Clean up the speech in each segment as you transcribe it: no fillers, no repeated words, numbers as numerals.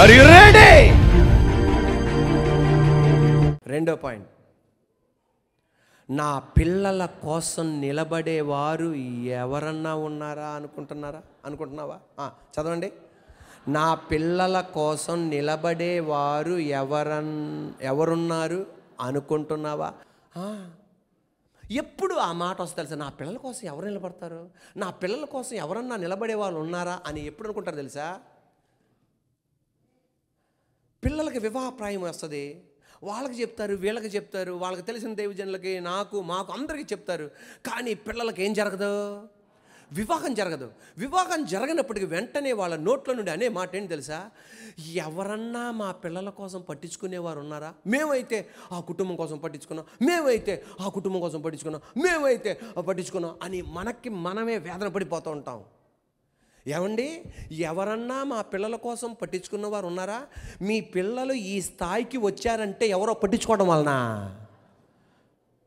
Are you ready? రెండో point, నా పిల్లల కోసం నిలబడేవారు ఎవరన్నా ఉన్నారా అనుకుంటున్నావా? చదవండి. నా పిల్లల కోసం నిలబడేవారు ఎవరున్నారు అనుకుంటున్నావా? ఎప్పుడు ఆ మాట వస్తే తెలుసా, నా పిల్లల కోసం ఎవరు నిలబడతారు, నా పిల్లల కోసం ఎవరన్నా నిలబడే వాళ్ళు ఉన్నారా అని ఎప్పుడు అనుకుంటారు తెలుసా? పిల్లలకి వివాహప్రాయం వస్తుంది, వాళ్ళకి చెప్తారు, వీళ్ళకి చెప్తారు, వాళ్ళకి తెలిసిన దైవజనులకి, మాకు అందరికీ చెప్తారు. కానీ పిల్లలకి ఏం జరగదు? వివాహం జరగదు. వివాహం జరగనప్పటికీ వెంటనే వాళ్ళ నోట్లో నుండి అనే మాట ఏంటి తెలుసా? ఎవరన్నా మా పిల్లల కోసం పట్టించుకునేవారు ఉన్నారా? మేమైతే ఆ కుటుంబం కోసం పట్టించుకున్నాం, మేమైతే ఆ కుటుంబం కోసం పట్టించుకున్నాం, మేమైతే పట్టించుకున్నాం అని మనమే వేదన పడిపోతూ ఉంటాం. ఏమండి, ఎవరన్నా మా పిల్లల కోసం పట్టించుకున్నవారు ఉన్నారా? మీ పిల్లలు ఈ స్థాయికి వచ్చారంటే ఎవరో పట్టించుకోవడం వలన.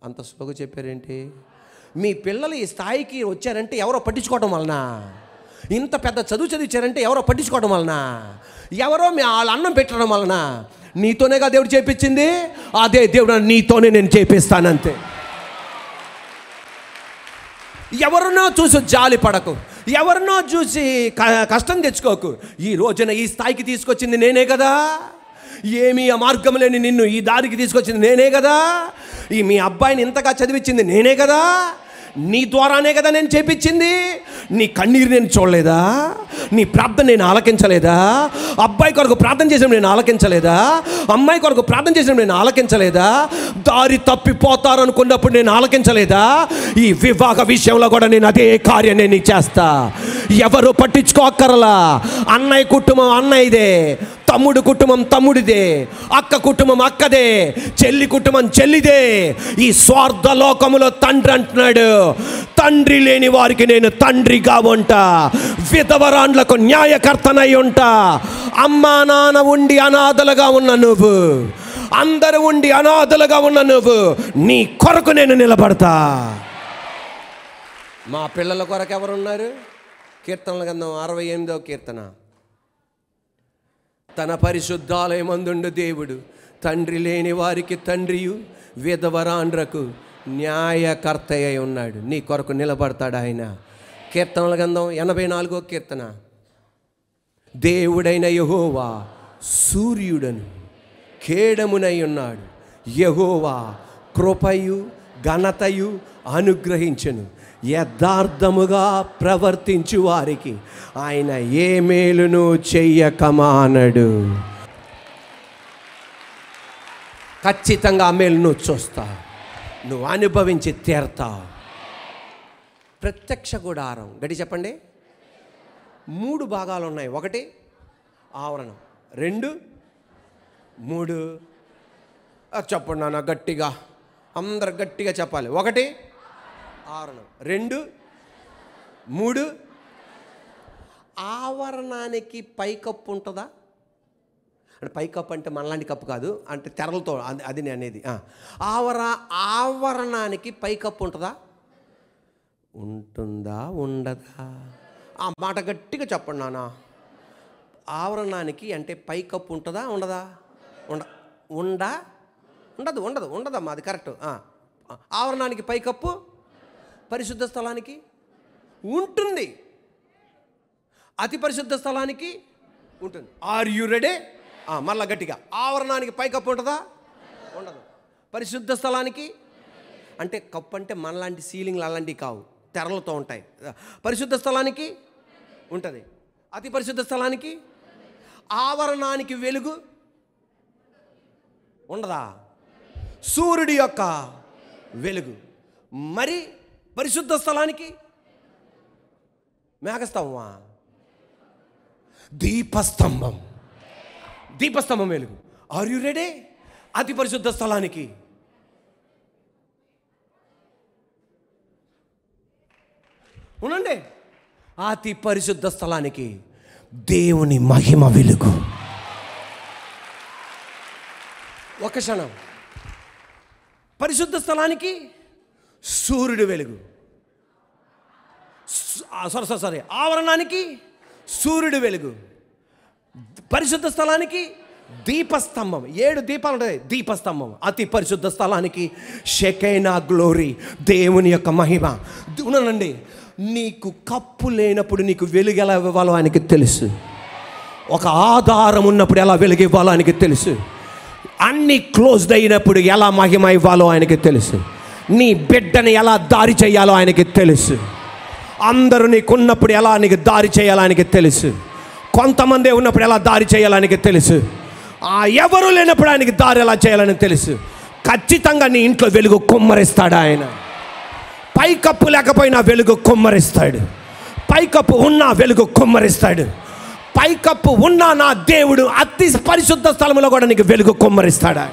అంత స్లోగా చెప్పారేంటి? మీ పిల్లలు ఈ స్థాయికి వచ్చారంటే ఎవరో పట్టించుకోవడం వలన. ఇంత పెద్ద చదువు చదివించారంటే ఎవరో పట్టించుకోవడం వలన, ఎవరో వాళ్ళ అన్నం పెట్టడం వలన. నీతోనేగా దేవుడు చేపించింది, అదే దేవుడు నీతోనే నేను చేపిస్తానంతే. ఎవరినో చూసి జాలి పడకు, ఎవరినో చూసి కష్టం తెచ్చుకోకు. ఈ రోజున ఈ స్థాయికి తీసుకొచ్చింది నేనే కదా, ఏమీ ఆ మార్గం లేని నిన్ను ఈ దారికి తీసుకొచ్చింది నేనే కదా, మీ అబ్బాయిని ఇంతగా చదివించింది నేనే కదా, నీ ద్వారానే కదా నేను చేపించింది. నీ కన్నీరు నేను చూడలేదా? నీ ప్రార్థన నేను ఆలకించలేదా? అబ్బాయి కొరకు ప్రార్థన చేసినప్పుడు నేను ఆలకించలేదా? అమ్మాయి కొరకు ప్రార్థన చేసినప్పుడు నేను ఆలకించలేదా? దారి తప్పిపోతారనుకున్నప్పుడు నేను ఆలకించలేదా? ఈ వివాహ విషయంలో కూడా నేను అదే కార్యం నేను చేస్తా. ఎవరు పట్టించుకోక్కర్లా. అన్నయ్య కుటుంబం అన్నయ్యదే, తమ్ముడు కుటుంబం తమ్ముడిదే, అక్క కుటుంబం అక్కదే, చెల్లి కుటుంబం చెల్లిదే. ఈ స్వార్థ లోకములో తండ్రి అంటున్నాడు, తండ్రి లేని వారికి నేను తండ్రిగా ఉంటా, విధవరాండ్లకు న్యాయకర్తనై ఉంటా. అమ్మా నాన్న ఉండి అనాథలుగా ఉన్న నువ్వు, అందరూ ఉండి అనాథలుగా ఉన్న నువ్వు, నీ కొరకు నేను నిలబడతా. మా పిల్లల కొరకు ఎవరున్నారు? కీర్తనల గ్రంథం 68వ కీర్తన. తన పరిశుద్ధాలయమందుండు దేవుడు తండ్రి లేని వారికి తండ్రియు, విధవరాండ్రకు న్యాయకర్త అయి ఉన్నాడు. నీ కొరకు నిలబడతాడు ఆయన. కీర్తనల గ్రంథం 84వ కీర్తన. దేవుడైన యెహోవా సూర్యుడను కేడమునై ఉన్నాడు, యెహోవా కృపయు ఘనతయు అనుగ్రహించెను. యథార్థముగా ప్రవర్తించు వారికి ఆయన ఏ మేలును చెయ్యకమానడు. ఖచ్చితంగా ఆ మేలు నువ్వు చూస్తావు, నువ్వు అనుభవించి తీరతావు. ప్రత్యక్ష గుడారం గడి చెప్పండి. 3 భాగాలు ఉన్నాయి. 1 ఆవరణం, 2 3. చెప్పండి నాన్న గట్టిగా, అందరు గట్టిగా చెప్పాలి. 1 ఆవరణం, 2 3. ఆవరణానికి పైకప్పు ఉంటుందా? అంటే పైకప్పు అంటే మనలాంటి కప్పు కాదు, అంటే తెరలతో, అది నేను అనేది. ఆవరణానికి పైకప్పు ఉంటుందా? ఉంటుందా ఉండదా? ఆ మాట గట్టిగా చెప్పండి నాన్న. ఆవరణానికి అంటే పైకప్పు ఉంటుందా ఉండదా? ఉండదమ్మా, అది కరెక్ట్. ఆవరణానికి పైకప్పు, పరిశుద్ధ స్థలానికి ఉంటుంది, అతి పరిశుద్ధ స్థలానికి ఉంటుంది. Are you ready? మళ్ళా గట్టిగా. ఆవరణానికి పైకప్పు ఉంటుందా? ఉండదు. పరిశుద్ధ స్థలానికి అంటే కప్పు అంటే మనలాంటి సీలింగ్లు అలాంటివి కావు, తెరలతో ఉంటాయి. పరిశుద్ధ స్థలానికి ఉంటుంది, అతి పరిశుద్ధ స్థలానికి. ఆవరణానికి వెలుగు ఉండదా? సూర్యుడి యొక్క వెలుగు. మరి పరిశుద్ధ స్థలానికి మేఘస్తంభమా? దీపస్తంభం వెలుగు. Are you ready? అతి పరిశుద్ధ స్థలానికి ఉండండి. అతి పరిశుద్ధ స్థలానికి దేవుని మహిమ వెలుగు. ఒక క్షణం. పరిశుద్ధ స్థలానికి సూర్యుడు వెలుగు. సారీ, ఆవరణానికి సూర్యుడు వెలుగు. పరిశుద్ధ స్థలానికి దీపస్తంభం, 7 దీపాలు ఉంటాయి. దీపస్తంభం అతి పరిశుద్ధ స్థలానికి షెకైనా గ్లోరీ, దేవుని యొక్క మహిమ. అవునండి, నీకు కప్పు లేనప్పుడు నీకు వెలుగు ఎలా ఇవ్వాలో ఆయనకి తెలుసు. ఒక ఆధారం ఉన్నప్పుడు ఎలా వెలుగు ఇవ్వాలో ఆయనకి తెలుసు. అన్నీ క్లోజ్డ్ అయినప్పుడు ఎలా మహిమ ఇవ్వాలో ఆయనకి తెలుసు. నీ బిడ్డని ఎలా దారి చేయాలో ఆయనకి తెలుసు. అందరూ నీకున్నప్పుడు ఎలా నీకు దారి చేయాలో ఆయనకి తెలుసు. కొంతమంది ఉన్నప్పుడు ఎలా దారి చేయాలని తెలుసు. ఎవరు లేనప్పుడు ఆయనకి దారి ఎలా చేయాలని తెలుసు. ఖచ్చితంగా నీ ఇంట్లో వెలుగు కుమ్మరిస్తాడు ఆయన. పైకప్పు లేకపోయినా వెలుగు కుమ్మరిస్తాడు. పైకప్పు ఉన్నా వెలుగు కుమ్మరిస్తాడు. పైకప్పు ఉన్నా నా దేవుడు అతి పరిశుద్ధ స్థలంలో కూడా నీకు వెలుగు కుమ్మరిస్తాడు.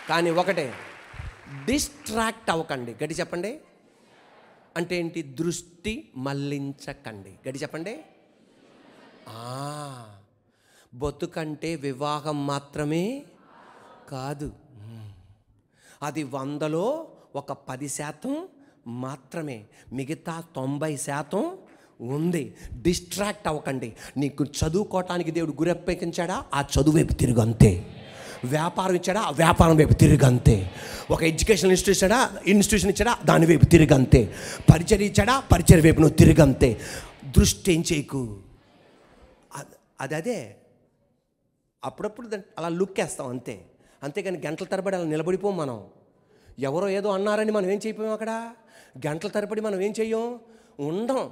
కానీ ఒకటే, డిస్ట్రాక్ట్ అవ్వకండి. గడి చెప్పండి. అంటే ఏంటి? దృష్టి మళ్ళించకండి. గడి చెప్పండి. బతుకంటే వివాహం మాత్రమే కాదు, అది 100లో ఒక 10% మాత్రమే, మిగతా 90% ఉంది. డిస్ట్రాక్ట్ అవ్వకండి. నీకు చదువుకోవటానికి దేవుడు గురప్పగించాడా, ఆ చదువు వైపు తిరుగు అంతే. వ్యాపారం ఇచ్చాడా, ఆ వ్యాపారం వైపు తిరుగు అంతే. ఒక ఎడ్యుకేషన్ ఇన్స్టిట్యూషన్ ఇచ్చాడా, దాని వైపు తిరుగు అంతే. పరిచర్య ఇచ్చాడా, పరిచర్య వైపు నువ్వు తిరుగు అంతే. దృష్టి ఏం చేయకు. అదే అప్పుడప్పుడు అలా లుక్ వేస్తాం అంతే. అంతేగాని గంటల తరబడి అలా నిలబడిపోం మనం. ఎవరో ఏదో అన్నారని మనం ఏం చేయకపోయాం అక్కడ. గంటల తరబడి మనం ఏం చెయ్యం, ఉండం.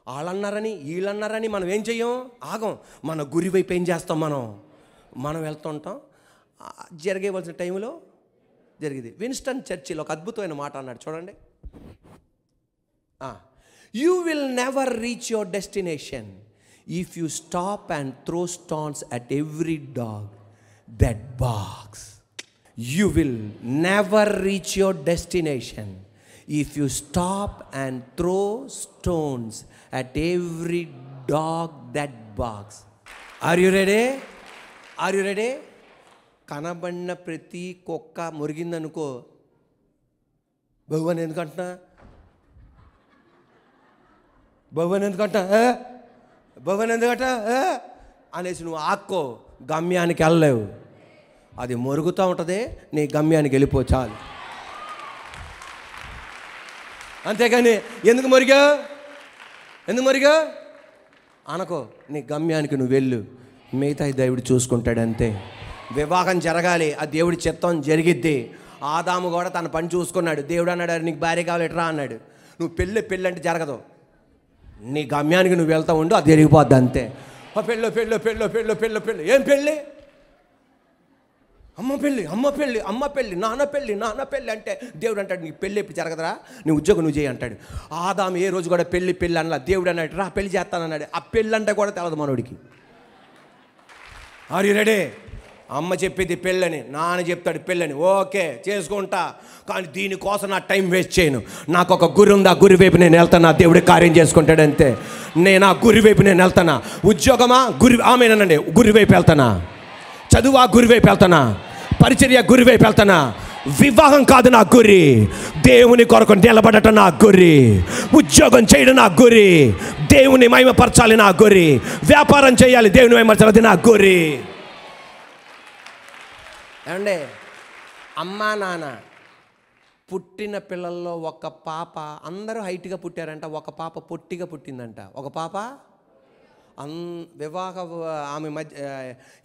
వాళ్ళన్నారని వీళ్ళన్నారని మనం ఏం చెయ్యం, ఆగం. మన గురి వైపు ఏం చేస్తాం, మనం వెళ్తుంటాం. జరగవలసిన టైంలో జరిగింది. విన్స్టన్ చర్చిల్ ఒక అద్భుతమైన మాట అన్నాడు, చూడండి. You will never reach your destination if you stop and throw stones at every dog that barks. You will never reach your destination if you stop and throw stones at every dog that barks. Are you ready? Are you ready? కనబడిన ప్రతి కుక్క మురిగిందనుకో, భగవాన్ ఎందుకంటున్నా, భగవాన్ ఎందుకంటా, భగవాన్ ఎందుకట అనేసి నువ్వు ఆక్కో, గమ్యానికి వెళ్ళలేవు. అది మొరుగుతూ ఉంటుంది, నీ గమ్యానికి వెళ్ళిపో చాలు. అంతేగాని ఎందుకు మొరిగా అనకో. నీ గమ్యానికి నువ్వు వెళ్ళు, మిగతా దేవుడు చూసుకుంటాడు అంతే. వివాహం జరగాలి, ఆ దేవుడి చిత్తం జరిగిద్ది. ఆదాము కూడా తన పని చూసుకున్నాడు. దేవుడు అన్నాడు, నీకు భార్య కావాలి ఎట్రా అన్నాడు. నువ్వు పెళ్ళి అంటే జరగదు. నీ గమ్యానికి నువ్వు వెళ్తా ఉండు, అది జరిగిపోద్ది అంతే. పెళ్ళి ఏం పెళ్ళి, అమ్మ పెళ్ళి నాన్న పెళ్ళి అంటే దేవుడు అంటాడు, నీకు పెళ్ళి ఎప్పుడు జరగదురా, నీ ఉద్యోగం నువ్వు చేయి అంటాడు. ఆదాము ఏ రోజు కూడా పెళ్ళి అన్నలా. దేవుడు అన్నాడు, రా పెళ్ళి చేస్తానన్నాడు. ఆ పెళ్ళి అంటే కూడా తెలదు మనోడికి. Are you ready? అమ్మ చెప్పేది పెళ్ళని, నాన్న చెప్తాడు పెళ్ళని, ఓకే చేసుకుంటా. కానీ దీనికోసం నా టైం వేస్ట్ చేయను. నాకు ఒక గురి ఉంది, ఆ గురి వైపు నేను వెళ్తాను. దేవుడి కార్యం చేసుకుంటాడు అంతే. నేను ఆ గురి వైపు నేను వెళ్తానా. ఉద్యోగమా గురి, ఆమెనండి గురి వైపు వెళ్తానా. చదువా గురి వైపు వెళ్తానా. పరిచర్య గురి వైపు వెళ్తానా. వివాహం కాదు నా గురి, దేవుని కొరకు నిలబడటం నా గురి. ఉద్యోగం చేయడం నా గురి, దేవుని మహిమపరచాలి నా గురి. వ్యాపారం చేయాలి, దేవుని మహిమపరచాలి నా గురి. ఏమండి, అమ్మా నాన్న పుట్టిన పిల్లల్లో ఒక పాప, అందరూ హైట్గా పుట్టారంట, ఒక పాప పొట్టిగా పుట్టిందంట. ఒక పాప ఆమె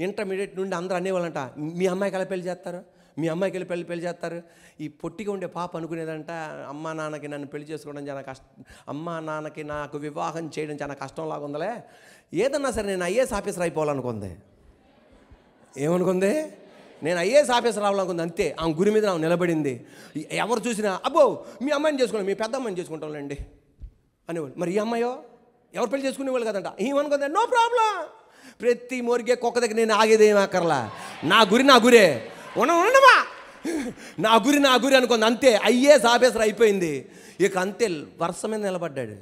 ఇంటర్మీడియట్ నుండి అందరూ అనేవాళ్ళంట, మీ అమ్మాయికి ఎలా పెళ్లి చేస్తారు, మీ అమ్మాయికి వెళ్ళి పెళ్లి చేస్తారు. ఈ పొట్టిగా ఉండే పాప అనుకునేదంట, అమ్మా నాన్నకి నన్ను పెళ్లి చేసుకోవడం చాలా కష్టం, అమ్మా నాన్నకి నాకు వివాహం చేయడం చాలా కష్టంలాగా ఉందలే, ఏదన్నా సరే నేను ఐఏఎస్ ఆఫీసర్ అయిపోవాలనుకుంది. ఏమనుకుంది? నేను ఐఏఎస్ ఆఫీసర్ రావాలనుకుంది అంతే. ఆమె గురి మీద ఆమె నిలబడింది. ఎవరు చూసినా అబ్బో మీ అమ్మాయిని చేసుకున్నాం, మీ పెద్ద అమ్మాయిని చేసుకుంటాంలేండి అనేవాళ్ళు. మరి ఈ అమ్మాయో ఎవరు పెళ్లి చేసుకునేవాళ్ళు కదంట. ఏమనుకుంది, నో ప్రాబ్లం. ప్రతి మొరిగే కుక్క దగ్గర నేను ఆగేదేం అక్కర్లా. నా గురే ఉండమా, నా గురి అనుకుంది అంతే. ఐఏఎస్ ఆఫీసర్ అయిపోయింది. ఇక అంతే, వరుస మీద నిలబడ్డాడు.